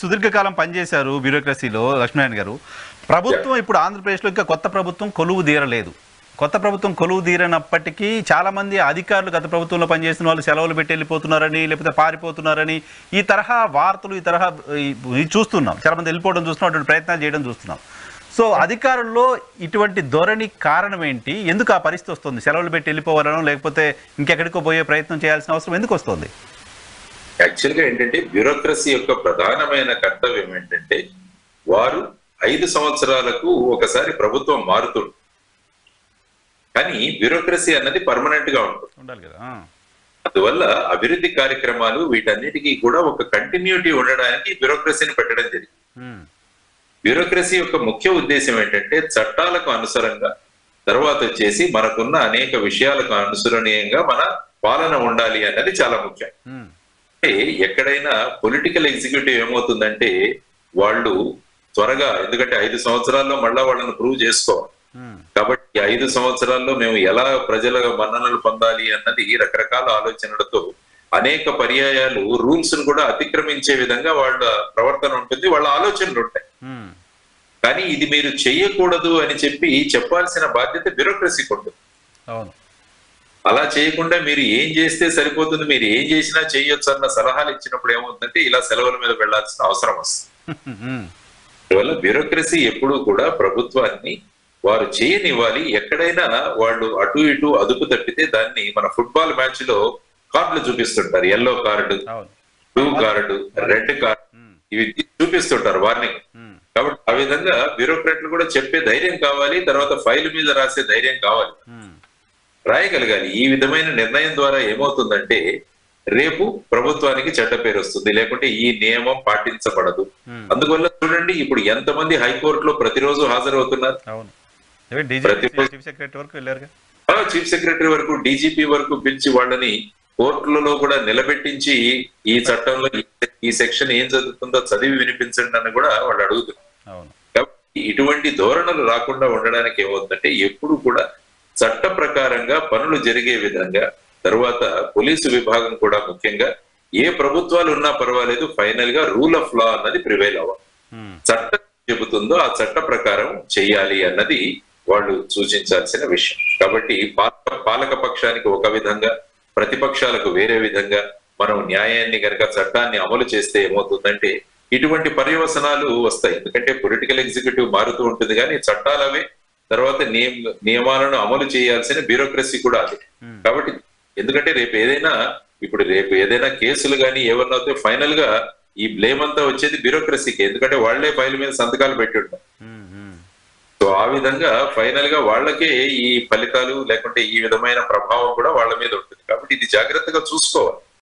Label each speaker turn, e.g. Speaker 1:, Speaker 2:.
Speaker 1: సుదీర్ఘకాలం పనిచేశారు బ్యూరోక్రసీలో లక్ష్మీనారాయణ గారు. ప్రభుత్వం ఇప్పుడు ఆంధ్రప్రదేశ్లో ఇంకా కొత్త ప్రభుత్వం కొలువు తీరలేదు. కొత్త ప్రభుత్వం కొలువు తీరనప్పటికీ చాలామంది అధికారులు గత ప్రభుత్వంలో పనిచేసిన వాళ్ళు సెలవులు పెట్టి వెళ్ళిపోతున్నారని, లేకపోతే పారిపోతున్నారని ఈ తరహా వార్తలు, ఈ తరహా చూస్తున్నాం. చాలామంది వెళ్ళిపోవడం చూస్తున్నాం, అటువంటి ప్రయత్నాలు చేయడం చూస్తున్నాం. సో అధికారుల్లో ఇటువంటి ధోరణి కారణం ఏంటి? ఎందుకు ఆ పరిస్థితి వస్తుంది? సెలవులు పెట్టి వెళ్ళిపోవాలనో లేకపోతే ఇంకెక్కడికో పోయే ప్రయత్నం చేయాల్సిన అవసరం ఎందుకు వస్తుంది?
Speaker 2: యాక్చువల్గా ఏంటంటే బ్యూరోక్రసీ యొక్క ప్రధానమైన కర్తవ్యం ఏంటంటే వారు 5 సంవత్సరాలకు ఒకసారి ప్రభుత్వం మారుతుంది, కానీ బ్యూరోక్రసీ అన్నది పర్మనెంట్ గా ఉంటుంది
Speaker 1: కదా.
Speaker 2: అందువల్ల అభివృద్ధి కార్యక్రమాలు వీటన్నిటికీ కూడా ఒక కంటిన్యూటీ ఉండడానికి బ్యూరోక్రసీని పెట్టడం జరిగింది. బ్యూరోక్రసీ యొక్క ముఖ్య ఉద్దేశం ఏంటంటే చట్టాలకు అనుసరంగా, తర్వాత వచ్చేసి మనకున్న అనేక విషయాలకు అనుసరణీయంగా మన పాలన ఉండాలి అన్నది చాలా ముఖ్యం. ఎక్కడైనా పొలిటికల్ ఎగ్జిక్యూటివ్ ఏమవుతుందంటే వాళ్ళు త్వరగా, ఎందుకంటే 5 సంవత్సరాల్లో మళ్ళా వాళ్ళని ప్రూవ్ చేసుకోవాలి కాబట్టి 5 సంవత్సరాల్లో మేము ఎలా ప్రజల మన్ననలు పొందాలి అన్నది రకరకాల ఆలోచనలతో అనేక పర్యాయాలు రూల్స్ ను కూడా అతిక్రమించే విధంగా వాళ్ళ ప్రవర్తన ఉంటుంది, వాళ్ళ ఆలోచనలు ఉంటాయి. కానీ ఇది మీరు చెయ్యకూడదు అని చెప్పి చెప్పాల్సిన బాధ్యత బ్యూరోక్రసీకి ఉంటుంది. అలా చేయకుండా మీరు ఏం చేస్తే సరిపోతుంది, మీరు ఏం చేసినా చేయొచ్చు అన్న సలహాలు ఇచ్చినప్పుడు ఏమవుతుందంటే ఇలా సెలవుల మీద వెళ్లాల్సిన అవసరం వస్తుంది. అందువల్ల బ్యూరోక్రసీ ఎప్పుడూ కూడా ప్రభుత్వాన్ని వారు చేయనివ్వాలి. ఎక్కడైనా వాళ్ళు అటు ఇటు అదుపు తప్పితే దాన్ని మన ఫుట్బాల్ మ్యాచ్ లో కార్డులు చూపిస్తుంటారు, yellow card, blue card, red card, ఇవి చూపిస్తుంటారు వార్నింగ్. కాబట్టి ఆ విధంగా బ్యూరోక్రాట్లు కూడా చెప్పే ధైర్యం కావాలి, తర్వాత ఫైల్ మీద రాసే ధైర్యం కావాలి, రాయగలగాలి. ఈ విధమైన నిర్ణయం ద్వారా ఏమవుతుందంటే రేపు ప్రభుత్వానికి చెడ్డ పేరు వస్తుంది, లేకుంటే ఈ నియమం పాటించబడదు. అందువల్ల చూడండి ఇప్పుడు ఎంతమంది హైకోర్టులో ప్రతిరోజు హాజరవుతున్నారు. చీఫ్ సెక్రటరీ వరకు, డీజీపీ వరకు పిలిచి వాళ్ళని కోర్టులలో కూడా నిలబెట్టించి ఈ చట్టంలో ఈ సెక్షన్ ఏం చదువుతుందో చదివి వినిపించండి అని కూడా వాళ్ళు అడుగుతున్నారు. కాబట్టి ఇటువంటి ధోరణులు రాకుండా ఉండడానికి ఏమవుతుందంటే ఎప్పుడు కూడా చట్ట ప్రకారంగా పనులు జరిగే విధంగా, తరువాత పోలీసు విభాగం కూడా ముఖ్యంగా ఏ ప్రభుత్వాలు ఉన్నా పర్వాలేదు, ఫైనల్ గా రూల్ ఆఫ్ లా అన్నది ప్రివైల్ అవ్వాలి. చట్టం చెబుతుందో ఆ చట్ట ప్రకారం చెయ్యాలి అన్నది వాళ్ళు సూచించాల్సిన విషయం. కాబట్టి పాలక పక్షానికి ఒక విధంగా, ప్రతిపక్షాలకు వేరే విధంగా మనం న్యాయాన్ని గనక చట్టాన్ని అమలు చేస్తే ఏమవుతుందంటే ఇటువంటి పర్యవసనాలు వస్తాయి. ఎందుకంటే పొలిటికల్ ఎగ్జిక్యూటివ్ మారుతూ ఉంటుంది కానీ చట్టాలవే, తర్వాత నియమాలను అమలు చేయాల్సిన బ్యూరోక్రసీ కూడా అది. కాబట్టి ఎందుకంటే రేపు ఏదైనా కేసులు కానీ ఏమన్నా అయితే ఫైనల్ గా ఈ బ్లేమ్ అంతా వచ్చేది బ్యూరోక్రసీకి, ఎందుకంటే వాళ్లే ఫైల్ మీద సంతకాలు పెట్టి ఉంటారు. సో ఆ విధంగా ఫైనల్ గా వాళ్ళకే ఈ ఫలితాలు లేకుంటే ఈ విధమైన ప్రభావం కూడా వాళ్ళ మీద ఉంటుంది. కాబట్టి ఇది జాగ్రత్తగా చూసుకోవాలి.